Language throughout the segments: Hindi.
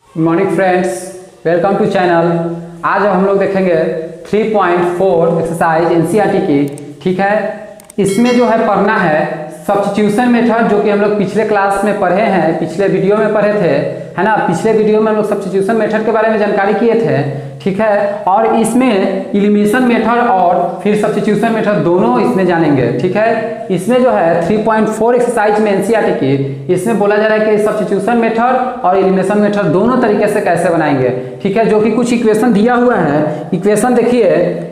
Good morning friends, welcome to channel. आज हम लोग देखेंगे 3.4 एक्सरसाइज एनसीईआरटी की। ठीक है, इसमें जो है पढ़ना है सब्स्टिट्यूशन मेथड, जो कि हम लोग पिछले क्लास में पढ़े हैं, पिछले वीडियो में पढ़े थे, है ना। पिछले वीडियो में हम लोग सब्स्टिट्यूशन मेथड के बारे में जानकारी किए थे। ठीक है, और इसमें एलिमिनेशन मेथड और फिर सब्स्टिट्यूशन मेथड दोनों इसमें जानेंगे। ठीक है, इसमें जो है 3.4 एक्सरसाइज में एनसीईआरटी की, इसमें बोला जा रहा है कि सब्स्टिट्यूशन मेथड और एलिमिनेशन मेथड दोनों तरीके से कैसे बनाएंगे। ठीक है, जो कि कुछ इक्वेशन दिया हुआ है। इक्वेशन देखिए,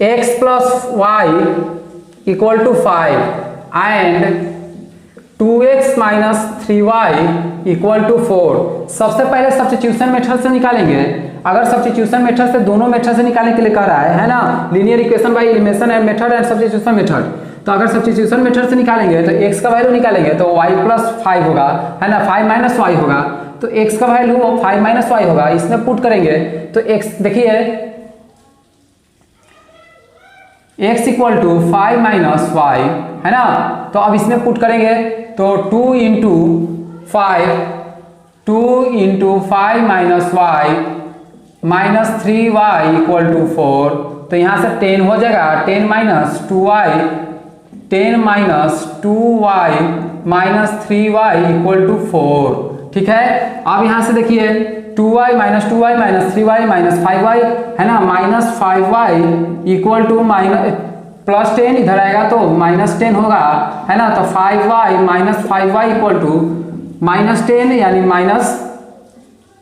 x plus y equal to 5 and 2x minus 3y equal to 4। सबसे पहले सब्स्टिट्यूशन मेथड से निकालेंगे। अगर सब्स्टिट्यूशन मेथड से दोनों मेथड से निकालने के लिए कह रहा है ना, linear equation by elimination and method and substitution method. तो अगर सब्स्टिट्यूशन मेथड से निकालेंगे तो x का वैल्यू निकालेंगे तो y प्लस 5 होगा, है ना, 5 माइनस y होगा। तो x का वैल्यू 5 माइनस y होगा, इसमें पुट करेंगे तो x देखिए x equal to 5 minus y, है ना। तो अब इसमें पुट करेंगे तो 2 into 5 minus y minus 3y equal to 4। तो यहाँ से 10 हो जाएगा, 10 minus 2y minus 3y equal to 4। ठीक है, अब यहाँ से देखिए 2y minus 3y minus 5y, है ना, minus 5y equal to minus plus 10 इधर आएगा तो माइनस 10 होगा, है ना। तो 5y minus 5y equal to minus 10 यानी minus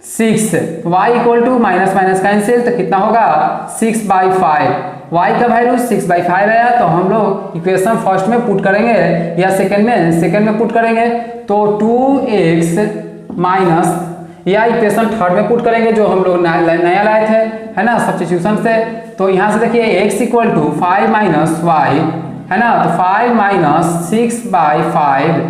6। y equal to minus minus cancel, तो कितना होगा 6/5। y का वैल्यू 6/5 आया। तो हम लोग इक्वेशन फर्स्ट में पुट करेंगे या सेकंड में पुट करेंगे तो 2x माइनस, या इक्वेशन थर्ड में पुट करेंगे जो हम लोग नया लाए थे, है ना, सब्स्टिट्यूशन से। तो यहाँ से देखिए x equal to 5 minus y, है ना, तो 5 माइनस 6/5।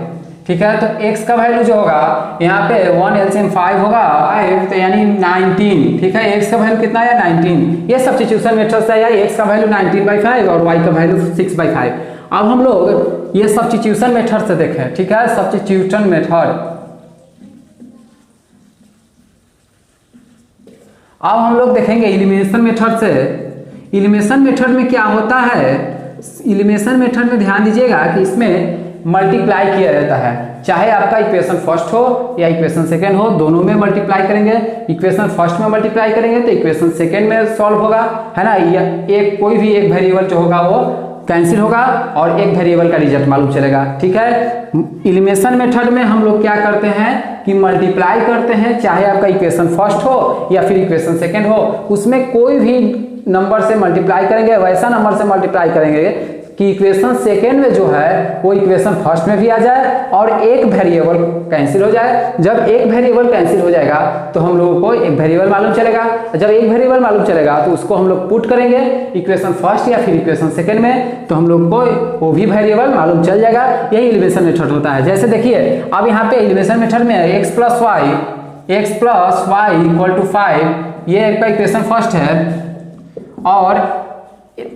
ठीक है, तो x का वैल्यू जो होगा यहाँ पे 1 LCM 5 होगा 5, तो यानी 19। ठीक है, x का वैल्यू कितना है 19। ये सब्स्टिट्यूशन मेथड से आया, x का वैल्यू 19/5 और y का वैल्यू 6/5। अब हम लोग ये सब्स्टिट्यूशन मेथड से देखें। ठीक है, सब्स्टिट्यूशन मेथड। अब हम लोग देखेंगे एलिमिनेशन मेथड से। एलिमिनेशन मेथड में क्या होता है, एलिमिनेशन मेथड में ध्यान दीजिएगा कि इसमें मल्टीप्लाई किया जाता है। चाहे आपका इक्वेशन फर्स्ट हो या इक्वेशन सेकंड हो, दोनों में मल्टीप्लाई करेंगे। इक्वेशन फर्स्ट में मल्टीप्लाई करेंगे तो इक्वेशन सेकंड में सॉल्व होगा, है ना। एक कोई भी एक वेरिएबल जो होगा वो कैंसिल होगा और एक वेरिएबल का रिजल्ट मालूम चलेगा। ठीक है, एलिमिनेशन मेथड में हम लोग क्या करते हैं कि मल्टीप्लाई करते हैं, चाहे आपका इक्वेशन फर्स्ट हो या फिर इक्वेशन सेकंड हो, उसमें कोई भी नंबर से मल्टीप्लाई करेंगे, वैसा नंबर से मल्टीप्लाई करेंगे कि इक्वेशन सेकंड में जो है वो इक्वेशन फर्स्ट में भी आ जाए और एक वेरिएबल कैंसिल हो जाए। जब एक वेरिएबल कैंसिल हो जाएगा तो हम लोगों को एक वेरिएबल मालूम चलेगा। जब एक वेरिएबल मालूम चलेगा तो उसको हम लोग पुट करेंगे इक्वेशन फर्स्ट या फिर इक्वेशन सेकंड में, तो हम लोग को वो भी वेरिएबल मालूम चल जाएगा। यही एलिमिनेशन मेथड होता है। जैसे देखिए अब यहाँ पे एलिमिनेशन मेथड में x plus y equal to 5, ये एक इक्वेशन फर्स्ट है, और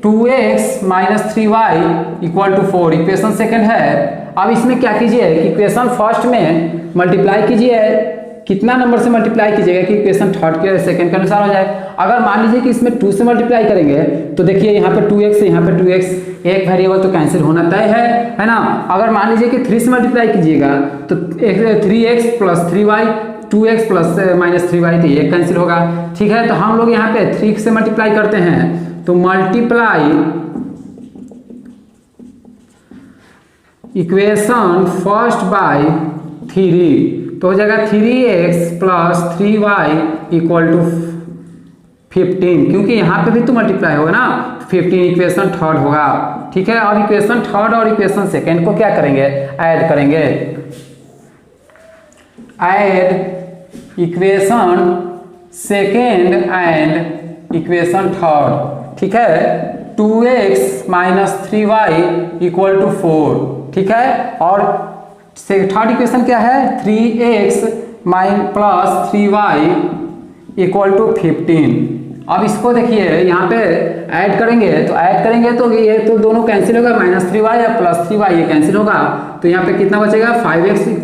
2x minus 3y equal to 4 equation second है। अब इसमें क्या कीजिए कि इक्वेशन फर्स्ट में मल्टीप्लाई कीजिए, कितना नंबर से मल्टीप्लाई कीजिएगा कि इक्वेशन थर्ड के सेकंड के अनुसार हो जाए। अगर मान लीजिए कि इसमें 2 से मल्टीप्लाई करेंगे तो देखिए यहाँ पे 2x यहाँ पे 2x, एक वेरिएबल तो कैंसिल होना तय है ना। अगर मान लीजिए कि 3 से मल्टीप्लाई कीजिएगा तो 3x plus 3y, 2x plus minus 3y, तो ये कैंसिल होगा। ठीक है, तो हम लोग यहाँ पे 3 से मल्टीप्लाई करते हैं तो मल्टीप्लाई इक्वेशन फर्स्ट बाय 3, तो हो जाएगा 3x plus 3y equal to 15, क्योंकि यहाँ पे भी तो मल्टीप्लाई होगा ना। 15 इक्वेशन थर्ड होगा। ठीक है, अब इक्वेशन थर्ड और इक्वेशन सेकेंड को क्या करेंगे, ऐड करेंगे। Add equation second and equation third. ठीक है, 2x minus 3y equal to 4। ठीक है, और थर्ड इक्वेशन क्या है 3x plus 3y equal to 15। अब इसको देखिए यहाँ पे ऐड करेंगे तो ये तो दोनों कैंसिल होगा, -3y या +3y ये कैंसिल होगा, तो यहाँ पे कितना बचेगा 5x =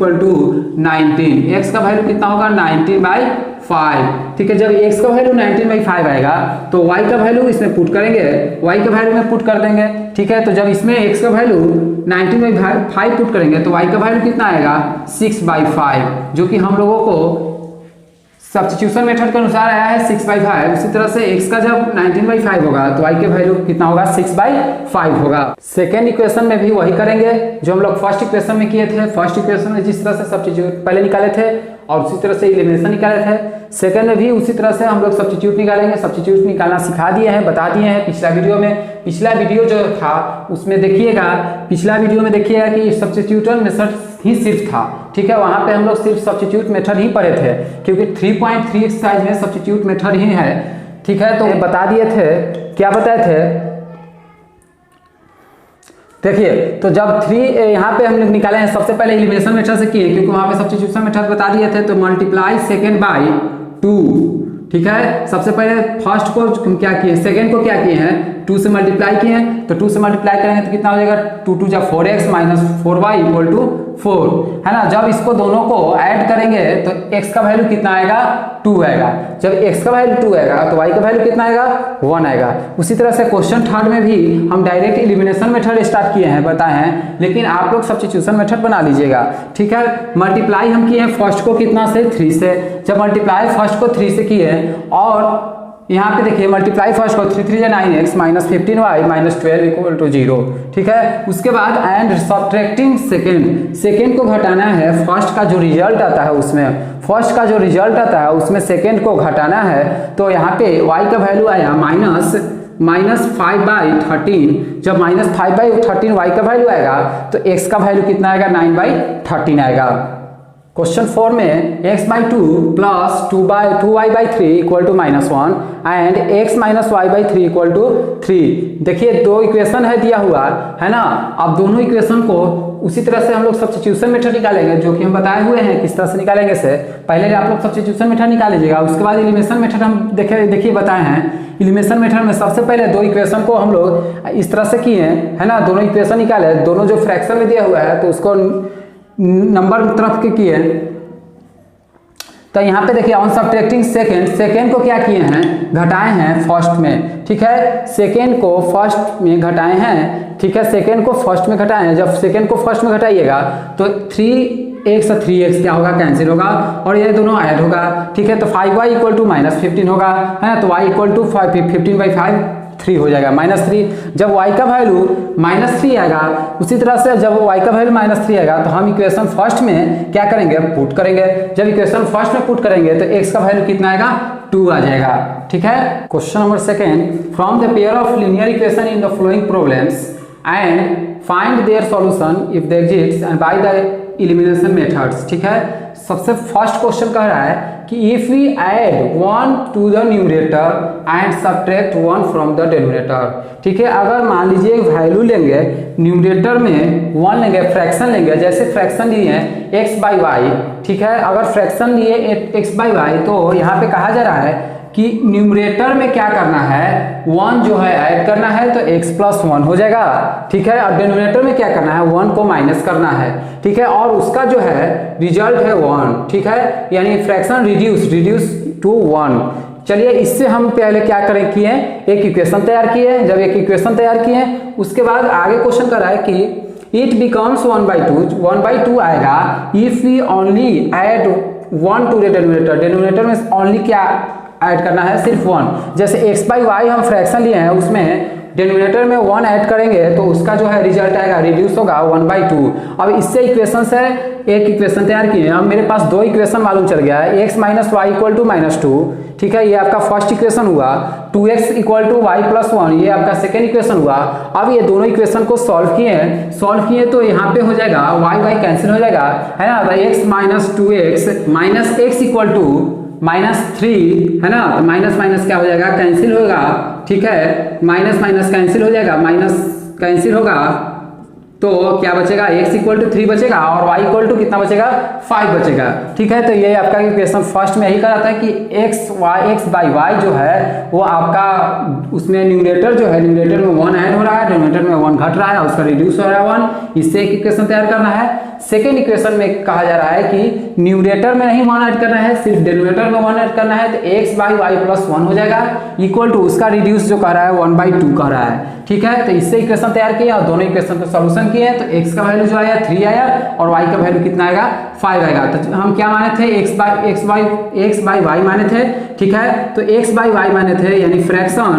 19। x का वैल्यू कितना होगा 19/5। ठीक है, जब x का वैल्यू 19/5 आएगा तो y का वैल्यू इसमें पुट करेंगे, y के वैल्यू में पुट कर देंगे। ठीक है, तो जब इसमें x का वैल्यू 19/5 पुट करेंगे तो y का वैल्यू कितना आएगा 6/5, जो कि हम लोगों को सब्स्टिट्यूशन मेथड के अनुसार आया है 6/5। उसी तरह से x का जब 19/5 होगा तो y के वैल्यू कितना होगा 6/5 होगा। सेकेंड इक्वेशन में भी वही करेंगे जो हम लोग फर्स्ट इक्वेशन में किए थे। फर्स्ट इक्वेशन में जिस तरह से सब्स्टिट्यूट पहले निकाले थे और उसी तरह से एलिमिनेशन निकाले थे, सेकेंड में भी उसी तरह से हम लोग सब्स्टिट्यूट निकालेंगे। सब्स्टिट्यूट निकालना सिखा दिए हैं, बता दिए हैं पिछला वीडियो में। पिछला वीडियो जो था उसमें देखिएगा, पिछला वीडियो में देखिएगा कि सब्स्टिट्यूशन मेथड ही सिर्फ था। ठीक है, वहां पे हम लोग सिर्फ सब्स्टिट्यूट मेथड ही पढ़े थे, क्योंकि 3.3 एक्सरसाइज में सब्स्टिट्यूट मेथड ही है। ठीक है, तो बता दिए थे, क्या बताए थे देखिए। तो जब 3 यहाँ पे हम लोग निकाले हैं, सबसे पहले एलिमिनेशन मेथड से किए, क्योंकि वहां पे सब्स्टिट्यूशन मेथड बता दिए थे। तो मल्टीप्लाई सेकेंड बाय 2। ठीक है, सबसे पहले फर्स्ट को क्या किए, सेकेंड को क्या किए हैं 2 से मल्टीप्लाई किए हैं। तो 2 से मल्टीप्लाई करेंगे तो कितना हो जाएगा 2 × 2 = 4x - 4y = 4, है ना। जब इसको दोनों को ऐड करेंगे तो x का वैल्यू कितना आएगा 2 आएगा। जब x का वैल्यू 2 आएगा तो y का वैल्यू कितना आएगा 1 आएगा। उसी तरह से क्वेश्चन थर्ड में भी हम डायरेक्ट एलिमिनेशन मेथड स्टार्ट किए हैं, बताए हैं, लेकिन आप लोग सब्स्टिट्यूशन मेथड बना लीजिएगा। ठीक है, मल्टीप्लाई हम किए हैं फर्स्ट को कितना से 3 से। जब मल्टीप्लाई फर्स्ट को 3 से किए और यहाँ पे देखिए मल्टीप्लाई फर्स्ट को 3 × 3 = 9x - 15y - 12 = 0। ठीक है, उसके बाद एंड सब्ट्रैक्टिंग सेकेंड को घटाना है। फर्स्ट का जो रिजल्ट आता है उसमें सेकेंड को घटाना है। तो यहाँ पे y का वैल्यू आया -5/13। जब -5/13 y का वैल्यू आएगा तो x का वैल्यू कितना आएगा 9/13 आएगा। क्वेश्चन 4 में x/2 + 2y/3 = -1 and x - y/3 = 3। देखिए दो इक्वेशन है दिया हुआ, है ना। अब दोनों इक्वेशन को उसी तरह से हम लोग सब्स्टिट्यूशन मेथड निकालेंगे, जो कि हम बताए हुए हैं किस तरह से निकालेंगे से। पहले आप लोग सब्स्टिट्यूशन मेथड निकाल लीजिएगा, उसके बाद एलिमिनेशन मेथड हम देखिए बताए हैं। एलिमिनेशन मेथड में सबसे पहले दो इक्वेशन को हम लोग इस तरह से किए, है ना। दोनों इक्वेशन निकाले, दोनों जो फ्रैक्शन में दिया हुआ है तो उसको नंबर तरफ के किए। तो यहाँ पे देखिए ऑन सब्ट्रैक्टिंग सेकेंड को क्या किए हैं घटाए हैं फर्स्ट में। ठीक है, सेकेंड को फर्स्ट में घटाए हैं। ठीक है, सेकेंड को फर्स्ट में घटाए हैं। जब सेकेंड को फर्स्ट में घटाइएगा तो 3x और 3x क्या होगा कैंसिल होगा और ये दोनों ऐड होगा। ठीक है, तो 5y = -15 होगा, है ना। तो y = 15/5 3 हो जाएगा -3। जब y का वैल्यू -3 आएगा, उसी तरह से जब y का वैल्यू -3 आएगा तो हम इक्वेशन फर्स्ट में क्या करेंगे पुट करेंगे। जब इक्वेशन फर्स्ट में पुट करेंगे तो x का वैल्यू कितना आएगा 2 आ जाएगा। ठीक है, question number 2 from the pair of linear equation in the following problems and find their solution if they exist and by the elimination methods. ठीक है, सबसे फर्स्ट क्वेश्चन कह रहा है कि if we add 1 to the numerator and subtract 1 from the denominator. ठीक है, अगर मान लीजिए वैल्यू लेंगे न्यूमरेटर में 1 लेंगे, फ्रैक्शन लेंगे, जैसे फ्रैक्शन लिए हैं x/y। ठीक है, अगर फ्रैक्शन लिए x/y तो यहाँ पे कहा जा रहा है कि न्यूमरेटर में क्या करना है 1 जो है ऐड करना है तो x + 1 हो जाएगा। ठीक है, अब डिनोमिनेटर में क्या करना है 1 को माइनस करना है। ठीक है, और उसका जो है रिजल्ट है 1। ठीक है, यानी फ्रैक्शन रिड्यूस टू 1। चलिए इससे हम पहले क्या करें किए एक इक्वेशन तैयार किए। जब एक इक्वेशन तैयार किए उसके बाद आगे क्वेश्चन कर रहा है कि इट बिकम्स 1/2 आएगा if we only add 1 to the denominator. Denominator में ओनली क्या ऐड करना है सिर्फ 1। जैसे x/y हम फ्रैक्शन लिए हैं उसमें डिनोमिनेटर में 1 ऐड करेंगे तो उसका जो है रिजल्ट आएगा रिड्यूस होगा 1/2। अब इससे इक्वेशन से एक इक्वेशन तैयार किए। अब मेरे पास दो इक्वेशन मालूम चल गया है x - y = -2। ठीक है, ये आपका फर्स्ट इक्वेशन हुआ। 2x = y + 1 ये आपका सेकेंड इक्वेशन हुआ। अब ये दोनों इक्वेशन को सॉल्व किए तो यहाँ पे हो जाएगा y कैंसिल हो जाएगा, है ना। x - 2x -x = -3, है ना। तो माइनस क्या हो जाएगा कैंसिल होगा। ठीक है, माइनस कैंसिल हो जाएगा, माइनस कैंसिल होगा तो क्या बचेगा, x इक्वल टू 3 बचेगा और y इक्वल टू कितना बचेगा, 5 बचेगा। ठीक है, तो ये आपका इक्वेशन फर्स्ट में यही कराता है कि x बाई y जो है वो आपका उसमें न्यूमरेटर जो है, न्यूमरेटर में 1 ऐड हो रहा है, डिनोमिनेटर में 1 घट रहा है, उसका रिड्यूस हो रहा है 1, इससे एक इक्वेशन तैयार करना है। सेकेंड इक्वेशन में कहा जा रहा है कि न्यूमरेटर में नहीं 1 ऐड करना है, सिर्फ डिनोमिनेटर में 1 ऐड करना है, तो x बाई वाई प्लस 1 हो जाएगा इक्वल टू उसका रिड्यूस जो कर रहा है 1/2 कर रहा है। ठीक है, तो इससे इक्वेशन तैयार किया और दोनों इक्वेशन को सॉल्यूशन किए, तो x का वैल्यू जो आया 3 आया और y का वैल्यू कितना आएगा, 5 आएगा। तो हम क्या माने थे, x बाई y माने थे। ठीक है, तो x बाई y माने थे, यानी फ्रैक्शन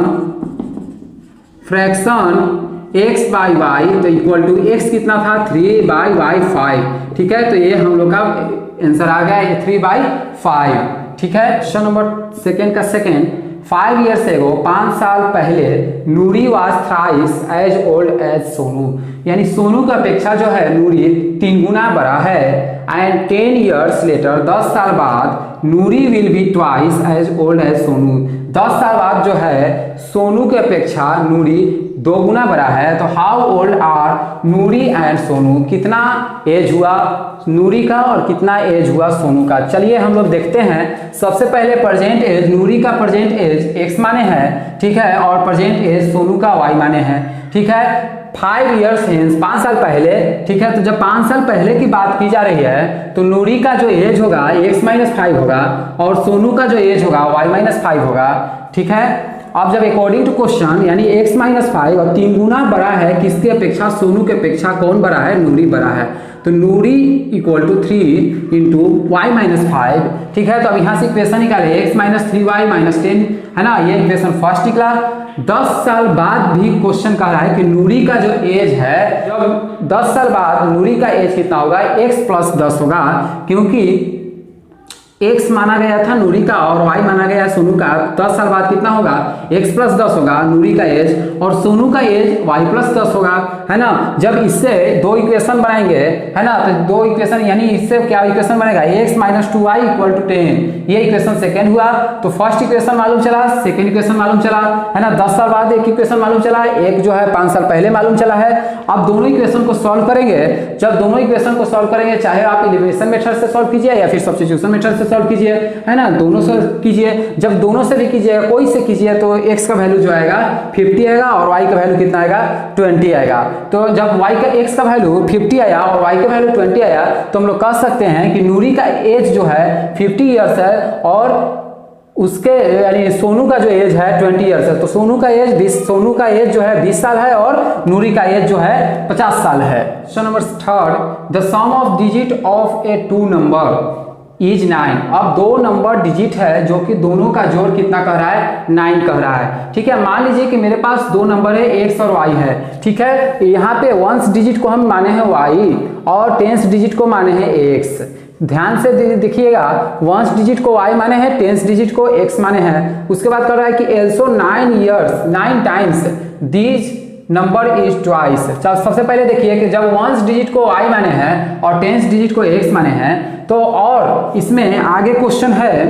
x बाई y तो इक्वल टू x कितना था, 3 बाई y 5। ठीक है, तो ये हम लोग का आंसर आ गया, ये 3/5। ठीक है, क्वेश्चन नंबर सेकेंड का सेकेंड, 5 years ago 5 साल पहले Noori was thrice as old as Sonu, यानी सोनू की अपेक्षा जो है नूरी 3 गुना बड़ा है। एंड 10 years later 10 साल बाद Noori will be twice as old as Sonu, 10 साल बाद जो है सोनू की अपेक्षा नूरी 2 गुना बड़ा है। तो how old are Noori and Sonu, कितना एज हुआ नूरी का और कितना एज हुआ सोनू का। चलिए हम लोग देखते हैं। सबसे पहले प्रेजेंट एज, नूरी का प्रेजेंट एज x माने है, ठीक है, और प्रेजेंट एज सोनू का y माने है। ठीक है, 5 years hence 5 साल पहले। ठीक है, तो जब 5 साल पहले की बात की जा रही है तो नूरी का जो एज होगा x-5 होगा और सोनू का जो एज होगा y-5 होगा। ठीक है, अब जब अकॉर्डिंग टू क्वेश्चन यानी x-5 और 3 गुना बड़ा है किसकी अपेक्षा, सोनू की अपेक्षा कौन बड़ा है, नूरी बड़ा है। तो नूरी इक्वल टू 3 इंटू y-5। ठीक है, तो अब यहाँ से इक्वेशन निकाले x-3y-10 है ना, ये इक्वेशन फर्स्ट निकला। 10 साल बाद भी क्वेश्चन कह रहा है कि नूरी का जो एज है, जब 10 साल बाद नूरी का एज कितना होगा, x + 10 होगा, क्योंकि x माना गया था नूरी का और y माना गया है सोनू का। 10 साल बाद कितना होगा, x + 10 होगा नूरी का एज और सोनू का एज y + 10 होगा, है ना। जब इससे 2 इक्वेशन बनाएंगे, है ना, तो 2 इक्वेशन यानी इससे क्या इक्वेशन बनेगा, x - 2y = 10, ये इक्वेशन सेकेंड हुआ। तो फर्स्ट इक्वेशन मालूम चला, सेकेंड इक्वेशन मालूम चला, है ना। 10 साल बाद एक इक्वेशन मालूम चला, एक जो है 5 साल पहले मालूम चला है। अब दोनों इक्वेशन को सॉल्व करेंगे। जब दोनों इक्वेशन को सॉल्व करेंगे, चाहे आप एलिमिनेशन मेथड से सॉल्व कीजिए या फिर सब्स्टिट्यूशन मेथड से सॉल्व कीजिए, है ना, दोनों से कीजिए। जब दोनों से भी कीजिएगा, कोई से कीजिए, तो x का वैल्यू जो आएगा 50 आएगा और y का वैल्यू कितना आएगा, 20 आएगा। तो जब y का x का वैल्यू 50 आया और y का वैल्यू 20 आया, तो हम लोग कह सकते हैं कि नूरी का एज जो है 50 ईयर्स है और उसके यानी सोनू का जो एज है 20 ईयर्स है। तो सोनू का एज जो है 20 साल है और नूरी का एज जो है 50 साल है। Question number third, the sum of digit of a 2 number is 9। अब 2 नंबर डिजिट है जो कि दोनों का जोड़ कितना कह रहा है, 9 कह रहा है। ठीक है, मान लीजिए कि मेरे पास 2 नंबर है x और y है। ठीक है, यहाँ पे 1 डिजिट को हम माने हैं y और 10 डिजिट को माने हैं x। ध्यान से देखिएगा, 1 डिजिट को y माने हैं, 10 डिजिट को x माने हैं। उसके बाद कर रहा है कि also 9 times these number is twice. सबसे पहले देखिए कि जब 1 डिजिट को y माने हैं और 10 डिजिट को x माने हैं, तो और इसमें आगे क्वेश्चन है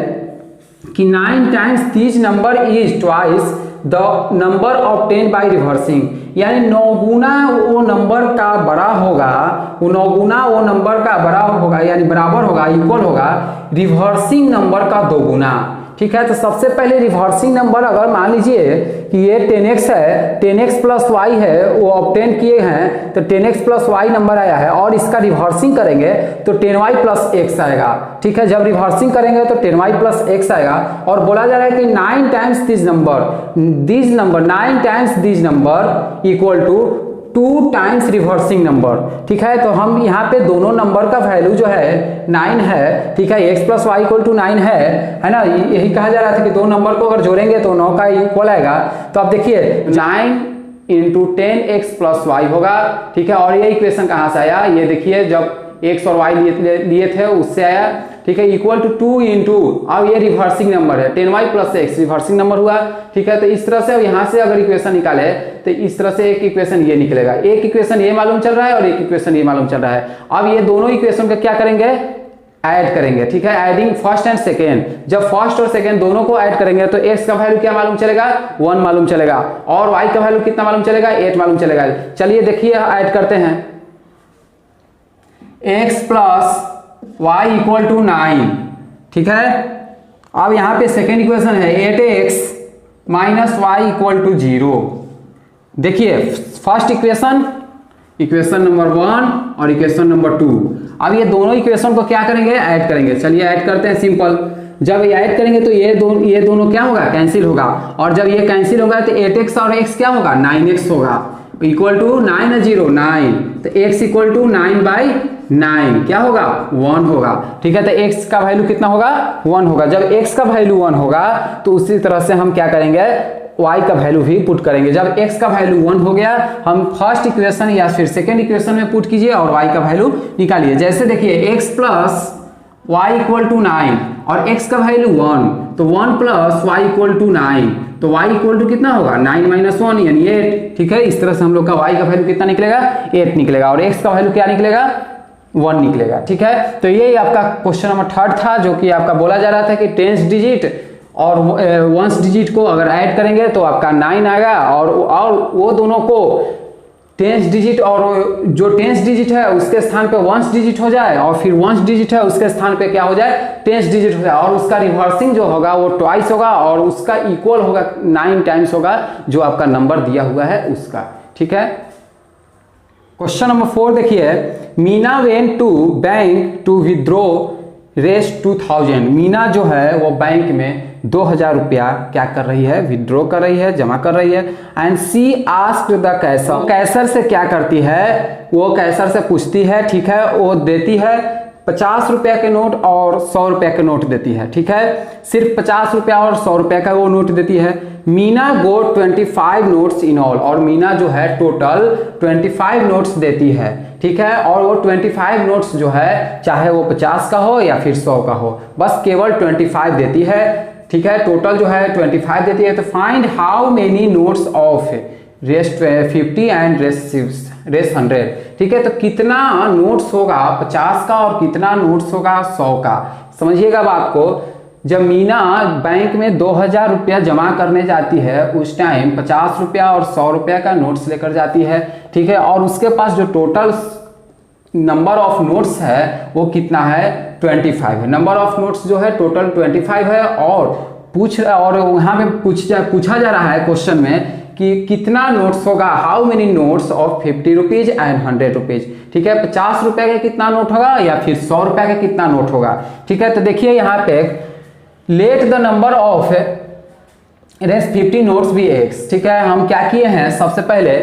कि 9 times this number is twice the number of 10 by reversing, यानी 9 गुना वो नंबर का बड़ा होगा, वो 9 गुना वो नंबर का बड़ा होगा, यानी बराबर होगा, इक्वल होगा रिवर्सिंग नंबर का 2 गुना। ठीक है, तो सबसे पहले रिवर्सिंग नंबर अगर मान लीजिए कि ये 10x है, 10x + y है, वो ऑब्टेन किए हैं, तो 10x + y नंबर आया है और इसका रिवर्सिंग करेंगे तो 10y + x आएगा। ठीक है, जब रिवर्सिंग करेंगे तो 10y + x आएगा और बोला जा रहा है कि 9 times this number 9 times this number equal to 2 times reversing number. ठीक है, तो हम यहाँ पे दोनों नंबर का वैल्यू जो है 9 है। ठीक है, x + y = 9 है ना। यही कहा जा रहा था कि 2 नंबर को अगर जोड़ेंगे तो 9 का इक्वल आएगा। तो आप देखिए 9 × 10x + y होगा। ठीक है, और ये इक्वेशन कहाँ से आया, ये देखिए जब x और y लिए थे उससे आया। ठीक है, इक्वल टू 2 इंटू, अब ये रिवर्सिंग नंबर है 10y + x रिवर्सिंग नंबर हुआ। ठीक है, तो इस तरह से अब यहाँ से अगर इक्वेशन निकाले तो इस तरह से एक इक्वेशन ये निकलेगा, एक इक्वेशन ये मालूम चल रहा है और एक इक्वेशन ये मालूम चल रहा है। अब ये दोनों इक्वेशन का क्या करेंगे, ऐड करेंगे। ठीक है, एडिंग फर्स्ट एंड सेकेंड। जब फर्स्ट और सेकेंड दोनों को ऐड करेंगे तो x का वैल्यू क्या मालूम चलेगा, 1 मालूम चलेगा और y का वैल्यू कितना मालूम चलेगा, 8 मालूम चलेगा। चलिए देखिए ऐड करते हैं। x plus y equal to 9, ठीक है। अब यहाँ पे सेकेंड इक्वेशन है 8x minus y equal to 0। देखिए फर्स्ट इक्वेशन नंबर 1 और इक्वेशन नंबर 2। अब ये दोनों इक्वेशन को क्या करेंगे, ऐड करेंगे। चलिए ऐड करते हैं, सिंपल। जब ये ऐड करेंगे तो ये दोनों क्या होगा, कैंसिल होगा। और जब ये कैंसिल होगा तो 8x और x क्या होगा, 9x होगा। इक्वल टू 9 और 0 9, तो x इक्वल टू 9/9 क्या होगा, 1 होगा, ठीक है। तो x का वैल्यू कितना होगा, 1 होगा। जब x का वैल्यू 1 होगा तो उसी तरह से हम क्या करेंगे, y का वैल्यू भी पुट करेंगे। जब x का वैल्यू 1 हो गया, हम फर्स्ट इक्वेशन या फिर सेकेंड इक्वेशन में पुट कीजिए और y का वैल्यू निकालिए। जैसे देखिए x plus y equal to 9 और x का वैल्यू 1, तो 1 प्लस वाई इक्वल टू 9, तो y इक्वल टू कितना होगा, 9 माइनस 1 यानी 8, ठीक है। इस तरह से हम लोग का y का वैल्यू कितना निकलेगा, 8 निकलेगा, और x का वैल्यू क्या निकलेगा, 1 निकलेगा, ठीक है। तो ये आपका क्वेश्चन नंबर 3 था, जो कि आपका बोला जा रहा था कि 10 डिजिट और 1 डिजिट को अगर ऐड करेंगे तो आपका 9 आएगा, और वो दोनों को 10 डिजिट और जो 10 डिजिट है उसके स्थान पे 1 डिजिट हो जाए, और फिर 1 डिजिट है उसके स्थान पे क्या हो जाए, 10 डिजिट हो जाए, और उसका रिवर्सिंग जो होगा वो ट्वाइस होगा और उसका इक्वल होगा 9 टाइम्स होगा जो आपका नंबर दिया हुआ है उसका, ठीक है। क्वेश्चन नंबर 4 देखिए, Meena went to bank to withdraw rest 2000। Meena जो है वो बैंक में 2000 रुपया क्या कर रही है, विथड्रॉ कर रही है, जमा कर रही है। एंड सी आस्क्ड द कैसर, कैसर से क्या करती है, वो कैसर से पूछती है, ठीक है। वो देती है 50 रुपया के नोट और 100 रुपया के नोट देती है, ठीक है। सिर्फ 50 रुपया और 100 रुपया का वो नोट देती है। मीना गोट 25 नोट्स इन ऑल, और मीना जो है टोटल 25 नोट्स देती है, ठीक है। और वो 25 नोट्स जो है चाहे वो 50 का हो या फिर 100 का हो, बस केवल 25 देती है, ठीक है। टोटल जो है 25 देती है। तो find how many notes of rest 50 and rest 100, ठीक है। तो कितना नोट्स होगा 50 का और कितना नोट्स होगा 100 का। समझिएगा बात को, जब मीना बैंक में 2000 रुपया जमा करने जाती है उस टाइम 50 रुपया और 100 रुपया का नोट्स लेकर जाती है, ठीक है। और उसके पास जो टोटल नंबर ऑफ नोट्स है वो कितना है, 25 है। नंबर ऑफ नोट्स जो है टोटल 25 है, और वहां पे पूछा जा रहा है क्वेश्चन में कि कितना नोट्स होगा, how many notes of 50 rupees and 100 rupees, ठीक है। 50 रुपए का कितना नोट होगा या फिर 100 रुपए का कितना नोट होगा, ठीक है। तो देखिए यहाँ पे let the number of rest 50 notes be x, ठीक है। हम क्या किए हैं, सबसे पहले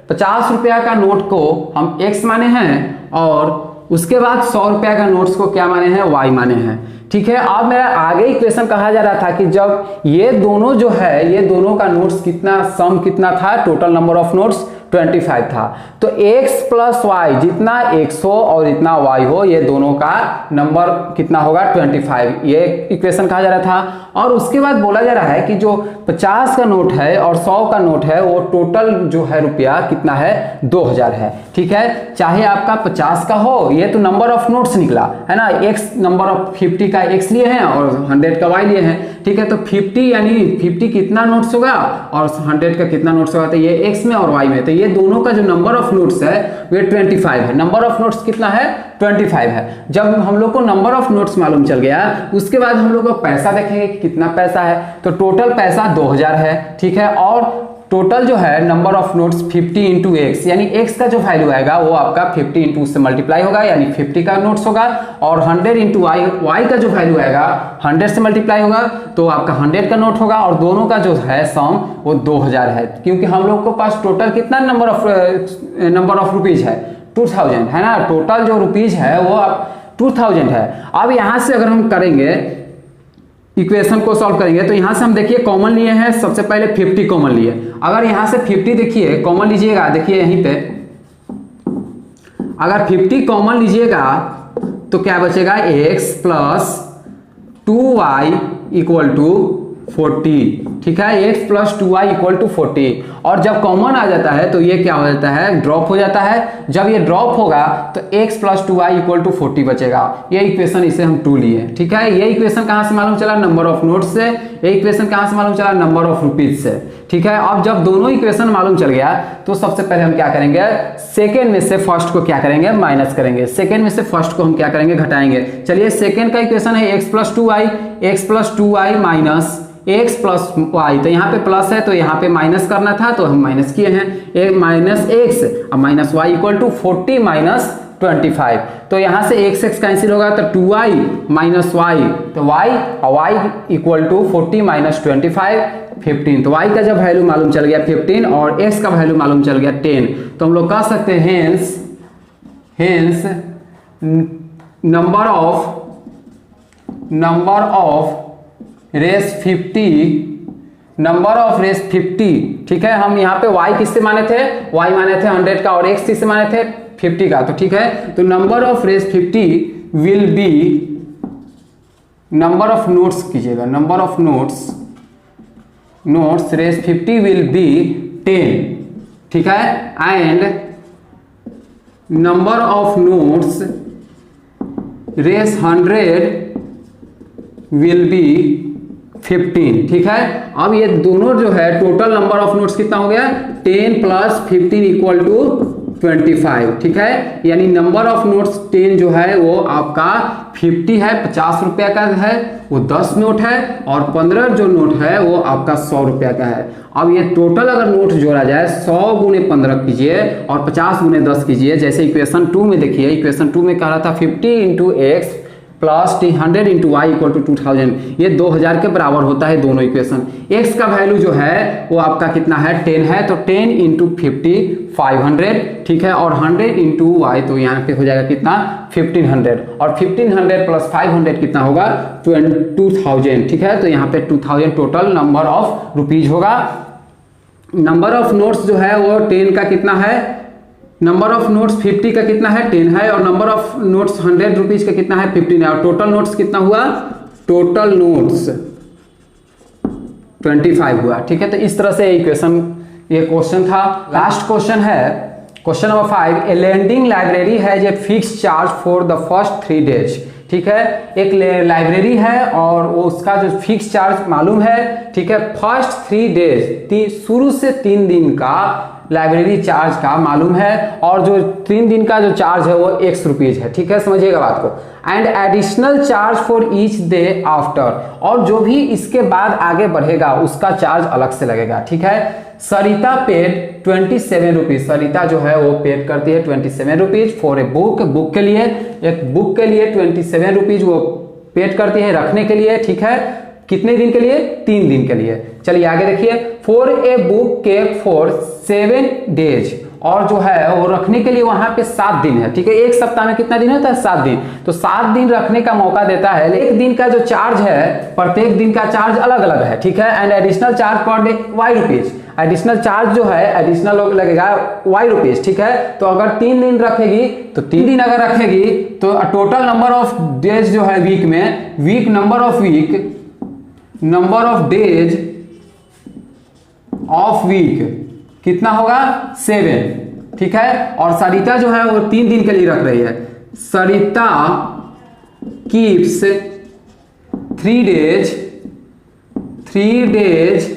50 रुपया का नोट को हम x माने हैं, और उसके बाद 100 रुपया का नोट्स को क्या माने हैं, y माने हैं, ठीक है। अब मेरा आगे इक्वेशन कहा जा रहा था कि जब ये दोनों जो है, ये दोनों का नोट्स कितना, सम कितना था, टोटल नंबर ऑफ नोट्स 25 था। तो x प्लस वाई, जितना x हो और इतना y हो, ये दोनों का नंबर कितना होगा, 25, ये इक्वेशन कहा जा रहा था। और उसके बाद बोला जा रहा है कि जो 50 का नोट है और 100 का नोट है वो टोटल जो है रुपया कितना है, 2000 है, ठीक है। चाहे आपका 50 का हो, ये तो नंबर ऑफ नोट्स निकला है ना, x नंबर ऑफ 50 का x लिए हैं और 100 का y लिए हैं, ठीक है। तो 50 यानी 50 कितना नोट्स होगा और 100 का कितना नोट्स होगा, तो ये x में और y में, तो ये दोनों का जो नंबर ऑफ नोट्स है वे 25 है। नंबर ऑफ नोट्स कितना है, 25 है। जब हम लोग को नंबर ऑफ नोट्स मालूम चल गया, उसके बाद हम लोग को पैसा देखेंगे कि कितना पैसा है। तो टोटल पैसा 2000 है, ठीक है। और टोटल जो है number of notes 50 into x, यानी x का जो वैल्यू आएगा वो आपका 50 इंटू उससे मल्टीप्लाई होगा, यानी 50 का नोट्स होगा। और 100 इंटू y का जो वैल्यू आएगा 100 से मल्टीप्लाई होगा तो आपका 100 का नोट होगा, और दोनों का जो है सम वो 2000 है, क्योंकि हम लोग को पास टोटल कितना नंबर ऑफ रुपीज है, 2000 है ना। टोटल जो रुपीज है वो 2000 है। अब यहाँ से अगर हम करेंगे इक्वेशन को सॉल्व करेंगे तो यहां से हम देखिए कॉमन लिए हैं, सबसे पहले 50 कॉमन लिए। अगर यहां से 50 देखिए कॉमन लीजिएगा, देखिए यहीं पे अगर 50 कॉमन लीजिएगा तो क्या बचेगा, x plus 2y equal to 40, ठीक है, x plus 2y equal to 40। और जब कॉमन आ जाता है तो ये क्या हो जाता है, ड्रॉप हो जाता है। जब ये ड्रॉप होगा तो x plus 2y equal to 40 बचेगा। ये इक्वेशन इसे हम 2 लिए, ठीक है। ये इक्वेशन कहाँ से मालूम चला, नंबर ऑफ नोट्स से। ये इक्वेशन कहाँ से मालूम चला, नंबर ऑफ रुपीज से, ठीक है। अब जब दोनों इक्वेशन मालूम चल गया तो सबसे पहले हम क्या करेंगे, सेकेंड में से फर्स्ट को क्या करेंगे, माइनस करेंगे। सेकेंड में से फर्स्ट को हम क्या करेंगे, घटाएंगे। चलिए, सेकेंड का इक्वेशन है x plus 2y minus x plus y, तो यहाँ पे प्लस है तो यहाँ पे माइनस करना था तो हम माइनस किए हैं, माइनस एक्स अब minus y equal to 40 minus 25। तो यहाँ से x कैंसिल होगा तो 2y माइनस वाई, तो y और y इक्वल टू 40 माइनस 25 15। तो y का जब वैल्यू मालूम चल गया 15 और x का वैल्यू मालूम चल गया 10, तो हम लोग कह सकते हैं हेंस नंबर ऑफ रेस 50, ठीक है। हम यहाँ पे y किससे माने थे, y माने थे 100 का, और x किससे माने थे 50 का, तो ठीक है। तो number of Rs 50 will be, number of notes कीजिएगा, number of notes Rs 50 will be 10, ठीक है। And number of notes Rs 100 will be 15, ठीक है। अब ये दोनों जो है टोटल नंबर ऑफ नोट्स कितना हो गया, 10 प्लस 15 इक्वल टू 25, ठीक है। यानी नंबर ऑफ नोट्स 10 जो है वो आपका 50 है, 50 रुपया का है, वो 10 नोट है, और 15 जो नोट है वो आपका 100 रुपया का है। अब ये टोटल अगर नोट जोड़ा जाए 100 गुने 15 कीजिए और 50 गुने 10 कीजिए, जैसे इक्वेशन 2 में देखिए, इक्वेशन 2 में कह रहा था 50 into x plus 100 into y equal to 2000, ये 2000 के बराबर होता है दोनों इक्वेशन। x का वैल्यू जो है वो आपका कितना है, 10 है, तो 10 इंटू 50 500, ठीक है। और 100 इंटू वाई, तो यहाँ पे हो जाएगा कितना 1500, और 1500 प्लस 500 कितना होगा 2000, ठीक है। तो यहाँ पे 2000 टोटल नंबर ऑफ रुपीज होगा। नंबर ऑफ नोट्स जो है वो 10 का कितना है, नंबर ऑफ नोट्स 50 का कितना है 10 है, और नंबर ऑफ नोट्स 100 रुपीज का कितना है 15 है, और टोटल नोट्स कितना हुआ, टोटल नोट्स 25 हुआ, ठीक है। तो इस तरह से इक्वेशन, ये क्वेश्चन था। लास्ट क्वेश्चन है question number 5, A lending library has a fix charge for the first 3 days, ठीक है। एक लाइब्रेरी है और वो उसका जो फिक्स चार्ज मालूम है, ठीक है। फर्स्ट 3 डेज, शुरू से 3 दिन का लाइब्रेरी चार्ज का मालूम है, और जो 3 दिन का जो चार्ज है वो x रुपीज है, ठीक है। समझिएगा बात को। And additional charge for each day after, और जो भी इसके बाद आगे बढ़ेगा उसका चार्ज अलग से लगेगा, ठीक है। सरिता पेड 27 रुपीज, सरिता जो है वो पेड करती है 27 रुपीज फॉर ए बुक के लिए, एक बुक के लिए 27 रुपीज वो पेड करती है रखने के लिए, ठीक है। कितने दिन के लिए, 3 दिन के लिए। चलिए आगे देखिए, for a book kept for 7 days, और जो है वो रखने के लिए वहां पे 7 दिन है, ठीक है। एक सप्ताह में कितना दिन होता है, 7 दिन, तो 7 दिन रखने का मौका देता है। एक दिन का जो चार्ज है, प्रत्येक दिन का चार्ज अलग अलग है, ठीक है। And additional charge per day y rupees, additional charge जो है एडिशनल लगेगा y रुपीज, ठीक है। तो अगर 3 दिन रखेगी तो 3 दिन अगर रखेगी तो टोटल नंबर ऑफ डेज जो है वीक में, number of days of week कितना होगा 7, ठीक है। और सरिता जो है वो 3 दिन के लिए रख रही है, सरिता कीप्स 3 डेज,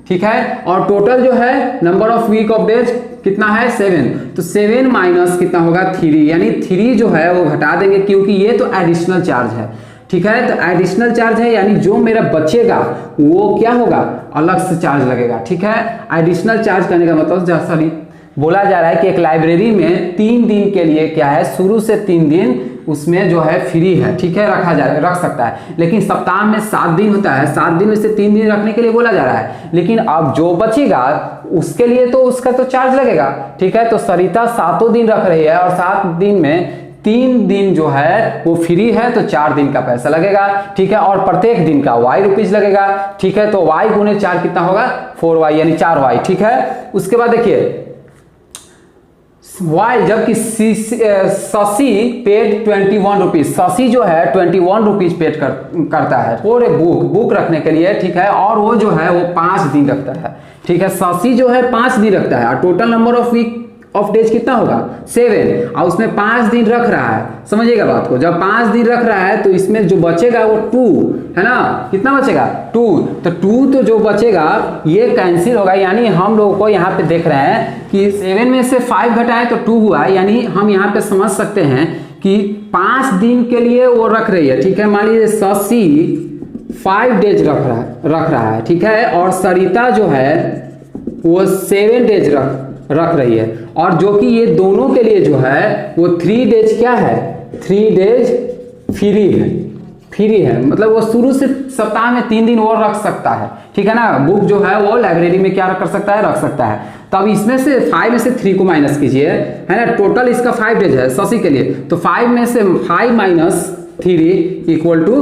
ठीक है। और टोटल जो है number of week of days कितना है 7, तो 7 माइनस कितना होगा 3, यानी 3 जो है वो घटा देंगे क्योंकि ये तो एडिशनल चार्ज है, ठीक है। तो एडिशनल चार्ज है यानी जो मेरा बचेगा वो क्या होगा, अलग से चार्ज लगेगा, ठीक है। एडिशनल चार्ज करने का मतलब जैसा बोला जा रहा है कि एक लाइब्रेरी में 3 दिन के लिए क्या है, शुरू से 3 दिन उसमें जो है फ्री है, ठीक है, रख सकता है। लेकिन सप्ताह में 7 दिन होता है, 7 दिन में से 3 दिन रखने के लिए बोला जा रहा है, लेकिन अब जो बचेगा उसके लिए तो उसका तो चार्ज लगेगा, ठीक है। तो सरिता 7 दिन रख रही है और 7 दिन में 3 दिन जो है वो फ्री है, तो 4 दिन का पैसा लगेगा, ठीक है। और प्रत्येक दिन का y रुपीज लगेगा, ठीक है। तो y गुने 4 कितना होगा 4y, यानी 4y, ठीक है। उसके बाद देखिए वाई, जबकि शशि पेड 21 रुपीज, शशि जो है 21 रुपीज पेड करता है फॉर ए बुक रखने के लिए, ठीक है। और वो जो है वो 5 दिन रखता है, ठीक है। शशि जो है 5 दिन रखता है और total number of week of days कितना होगा 7, और उसमें 5 दिन रख रहा है, समझिएगा बात को। जब 5 दिन रख रहा है तो इसमें जो बचेगा वो 2 है ना, कितना बचेगा 2, तो 2 तो जो बचेगा ये कैंसिल होगा, यानी हम लोगों को यहाँ पे देख रहे हैं कि 7 में से 5 घटाए तो 2 हुआ, यानी हम यहाँ पे समझ सकते हैं कि 5 दिन के लिए वो रख रही है, ठीक है। मान लीजिए शशि 5 डेज रख रहा है, ठीक है, और सरिता जो है वो 7 डेज रख रही है, और जो कि ये दोनों के लिए जो है वो 3 डेज क्या है, 3 डेज फ्री है, मतलब वो शुरू से सप्ताह में 3 दिन और रख सकता है, ठीक है ना। बुक जो है वो लाइब्रेरी में क्या कर सकता है, रख सकता है। तो अब इसमें से 5 में से 3 को माइनस कीजिए, है ना। टोटल इसका 5 डेज है शशि के लिए, तो 5 में से 5 माइनस 3 इक्वल टू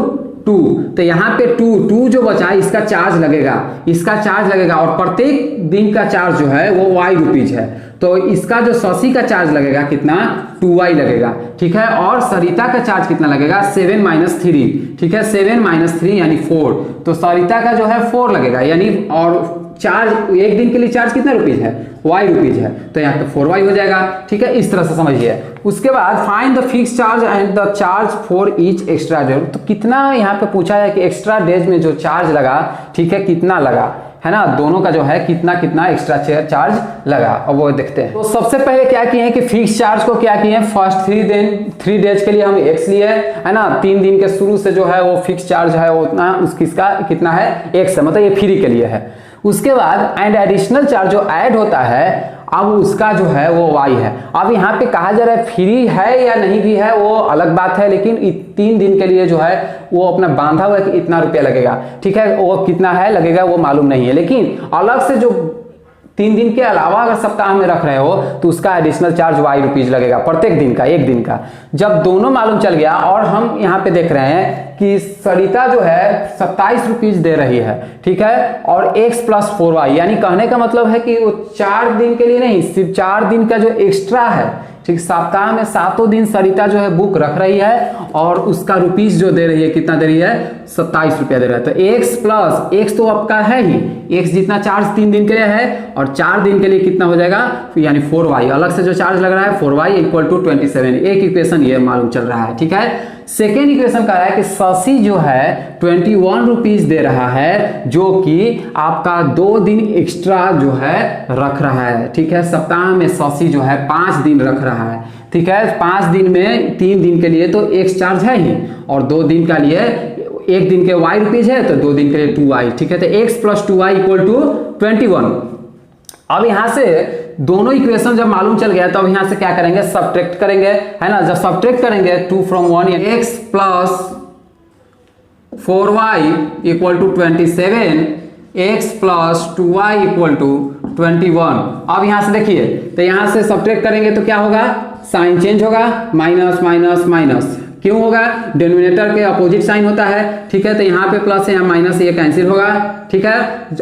2, तो यहाँ पे 2 जो बचा है इसका चार्ज लगेगा, और प्रत्येक दिन का चार्ज जो है वो y रुपीज है, तो इसका जो शशि का चार्ज लगेगा कितना 2y लगेगा, ठीक है। और सरिता का चार्ज कितना लगेगा 7 माइनस 3, ठीक है, 7 माइनस 3 यानी 4, तो सरिता का जो है 4 लगेगा, यानी और चार्ज एक दिन के लिए चार्ज कितना रुपीज है y रुपीज है, तो यहाँ पे 4y हो जाएगा, ठीक है। इस तरह से समझिए। उसके बाद find the fix charge and the charge for each extra day, तो कितना यहाँ पे पूछा है कि एक्स्ट्रा डेज में जो चार्ज लगा, ठीक है, कितना लगा, है ना, दोनों का जो है कितना एक्स्ट्रा चार्ज लगा, और वो देखते हैं। तो सबसे पहले क्या किए हैं कि फिक्स चार्ज को क्या किए हैं, फर्स्ट 3 डेज के लिए हम x लिए, है ना, 3 दिन के शुरू से जो है वो फिक्स चार्ज है वो उतना उसका कितना है x है, मतलब ये फ्री के लिए है। उसके बाद एंड एडिशनल चार्ज जो ऐड होता है अब उसका जो है वो y है। अब यहाँ पे कहा जा रहा है फ्री है या नहीं भी है वो अलग बात है, लेकिन 3 दिन के लिए जो है वो अपना बांधा हुआ है कि इतना रुपया लगेगा, ठीक है, वो कितना है लगेगा वो मालूम नहीं है, लेकिन अलग से जो 3 दिन के अलावा अगर सप्ताह में रख रहे हो तो उसका एडिशनल चार्ज y रुपीज लगेगा प्रत्येक दिन का, एक दिन का। जब दोनों मालूम चल गया और हम यहाँ पे देख रहे हैं कि सरिता जो है 27 रुपीज दे रही है, ठीक है, और x प्लस 4y, यानी कहने का मतलब है कि वो 4 दिन के लिए नहीं, सिर्फ 4 दिन का जो एक्स्ट्रा है, ठीक, सप्ताह में 7 दिन सरिता जो है बुक रख रही है और उसका रुपीज जो दे रही है कितना दे रही है 27 रुपया दे रहा है। तो x प्लस x तो आपका है ही, x जितना चार्ज 3 दिन के लिए है और 4 दिन के लिए कितना हो जाएगा, यानी 4y, अलग से जो चार्ज लग रहा है 4y इक्वल टू 27। एक इक्वेशन ये मालूम चल रहा है, ठीक है। सेकेंड इक्वेशन कह रहा है कि शशि जो है 21 रुपीज दे रहा है, जो कि आपका 2 दिन एक्स्ट्रा जो है रख रहा है, ठीक है। सप्ताह में शशि जो है 5 दिन रख रहा है, ठीक है। 5 दिन में 3 दिन के लिए तो x चार्ज है ही, और 2 दिन का लिए एक दिन के y रुपीज है तो 2 दिन के लिए 2y, ठीक है। तो x plus 2y equal to 21। अब यहां से दोनों इक्वेशन जब मालूम चल गया तो अब यहां से क्या करेंगे, सब्ट्रैक्ट करेंगे, है ना। जब सब्ट्रैक्ट करेंगे 2 from 1, x plus 4y equal to 27, x plus 2y equal to 21। अब यहां से देखिए, तो यहां से सब्ट्रैक्ट करेंगे तो क्या होगा, साइन चेंज होगा, माइनस माइनस माइनस, क्यों होगा, डिनोमिनेटर के अपोजिट साइन होता है, ठीक है। तो यहाँ पे प्लस है, यहाँ माइनस, ये कैंसिल होगा, ठीक है।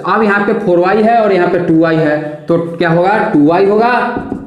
अब यहाँ पे 4y है और यहाँ पे 2y है, तो क्या होगा 2y होगा,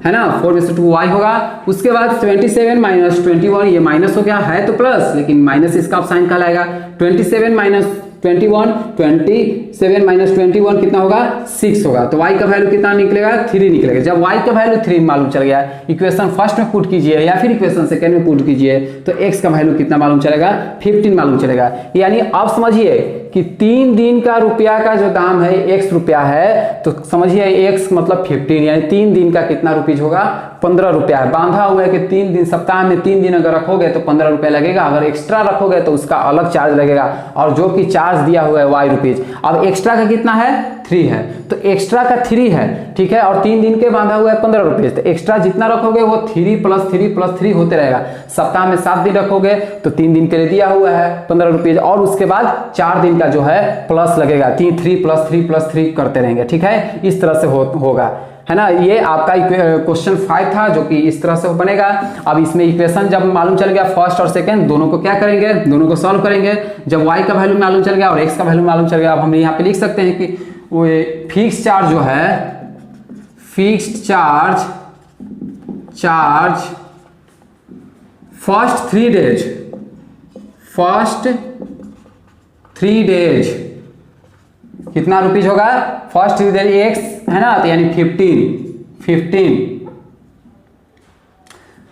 है ना, 4 में से 2y होगा। उसके बाद 27 माइनस 21, ये माइनस हो गया, है तो प्लस लेकिन माइनस इसका अब साइन कहलाएगा। 27 माइनस 21, 27 माइनस 21 कितना होगा 6 होगा, तो y का वैल्यू कितना निकलेगा 3 निकलेगा। जब y का वैल्यू 3 मालूम चल गया, इक्वेशन फर्स्ट में पुट कीजिए या फिर इक्वेशन सेकंड में पुट कीजिए, तो x का वैल्यू कितना मालूम चलेगा 15 मालूम चलेगा। यानी अब समझिए कि 3 दिन का रुपया का जो दाम है x रुपया है, तो समझिए x मतलब 15, यानी 3 दिन का कितना रुपीज होगा 15 रुपया है। बांधा हुआ है कि 3 दिन, सप्ताह में 3 दिन अगर रखोगे तो 15 रुपया लगेगा, अगर एक्स्ट्रा रखोगे तो उसका अलग चार्ज लगेगा, और जो कि चार्ज दिया हुआ है y रुपीज। अब एक्स्ट्रा का कितना है 3 है, तो एक्स्ट्रा का 3 है, ठीक है, और 3 दिन के बांधा हुआ है 15 रुपीज, तो एक्स्ट्रा जितना रखोगे वो 3 प्लस 3 प्लस 3 होते रहेगा। सप्ताह में 7 दिन रखोगे तो 3 दिन के लिए दिया हुआ है 15 रुपीज, और उसके बाद 4 दिन का जो है प्लस लगेगा, 3 प्लस 3 प्लस 3 करते रहेंगे, ठीक है। इस तरह से होगा, है ना। ये आपका क्वेश्चन 5 था जो कि इस तरह से बनेगा। अब इसमें इक्वेशन जब मालूम चल गया फर्स्ट और सेकंड दोनों को क्या करेंगे, दोनों को सॉल्व करेंगे। जब y का वैल्यू मालूम चल गया और x का वैल्यू मालूम चल गया, अब हम यहाँ पे लिख सकते हैं कि वो फिक्स चार्ज जो है, फिक्स्ड चार्ज फर्स्ट 3 डेज कितना रुपीज होगा? फर्स्ट 3 डेज एक्स है ना, तो यानी 15।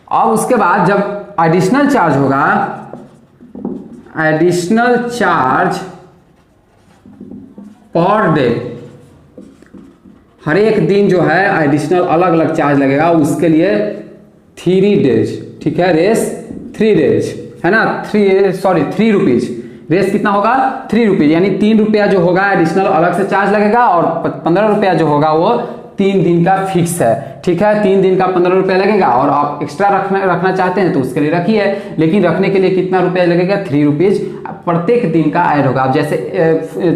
और उसके बाद जब एडिशनल चार्ज होगा, एडिशनल चार्ज पर डे, हर एक दिन जो है एडिशनल अलग अलग चार्ज लगेगा, उसके लिए 3 डेज, ठीक है, रेस 3 डेज है ना, 3 रुपीज। रेस कितना होगा? 3 रुपीज, यानी 3 रुपया जो होगा एडिशनल अलग से चार्ज लगेगा, और 15 रुपया जो होगा वो 3 दिन का फिक्स है, ठीक है। 3 दिन का 15 रुपया लगेगा, और आप एक्स्ट्रा रखना चाहते हैं तो उसके लिए रखिए, लेकिन रखने के लिए कितना रुपया लगेगा? 3 रुपीज प्रत्येक दिन का ऐड होगा। अब जैसे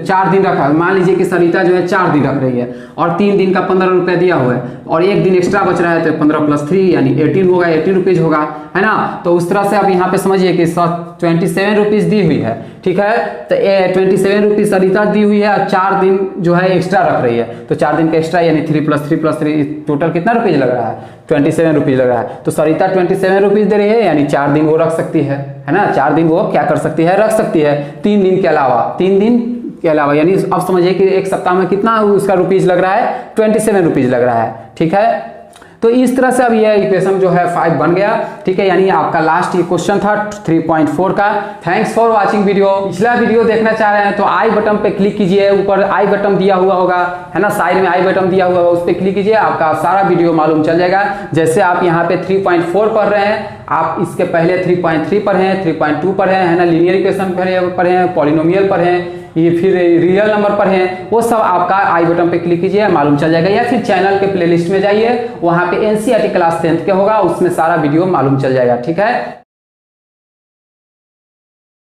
4 दिन रखा, मान लीजिए कि सरिता जो है 4 दिन रख रही है, और 3 दिन का 15 रुपया दिया हुआ है, और 1 दिन एक्स्ट्रा बच रहा है, तो 15 + 3 यानी 18 होगा, 18 रुपीज होगा, है ना। तो उस तरह से आप यहाँ पे समझिए कि 27 रुपीज दी हुई है, ठीक है। तो 27 रुपीज सरिता दी हुई है, और 4 दिन जो है एक्स्ट्रा रख रही है, तो 4 दिन का एक्स्ट्रा यानी 3 + 3 + 3 टोटल कितना रुपीज लग रहा है? 27 रुपीज लग रहा है। तो सरिता 27 रुपीज दे रही है, यानी 4 दिन वो रख सकती है ना, 4 दिन वो क्या कर सकती है? रख सकती है, 3 दिन के अलावा, 3 दिन के अलावा, यानी अब समझिए कि एक सप्ताह में कितना उसका रुपीज लग रहा है? 27 रुपीज लग रहा है, ठीक है। तो इस तरह से अब ये इक्वेशन जो है 5 बन गया, ठीक है। यानी आपका लास्ट ये क्वेश्चन था 3.4 का। Thanks for watching video. पिछला वीडियो देखना चाह रहे हैं तो आई बटन पे क्लिक कीजिए, ऊपर आई बटन दिया हुआ होगा, है ना, साइड में आई बटन दिया हुआ होगा, उस पर क्लिक कीजिए, आपका सारा वीडियो मालूम चल जाएगा। जैसे आप यहाँ पे 3.4 पढ़ रहे हैं, आप इसके पहले 3.3 पढ़े, 3.2 पढ़े, है ना, लीनियर इक्वेशन पढ़े, पॉलिनोमियल पढ़े, ये फिर रियल नंबर पर हैं, वो सब आपका आई बटन पे क्लिक कीजिए, मालूम चल जाएगा। या फिर चैनल के प्लेलिस्ट में जाइए, वहां पे एनसीईआरटी क्लास 10th के होगा, उसमें सारा वीडियो मालूम चल जाएगा, ठीक है।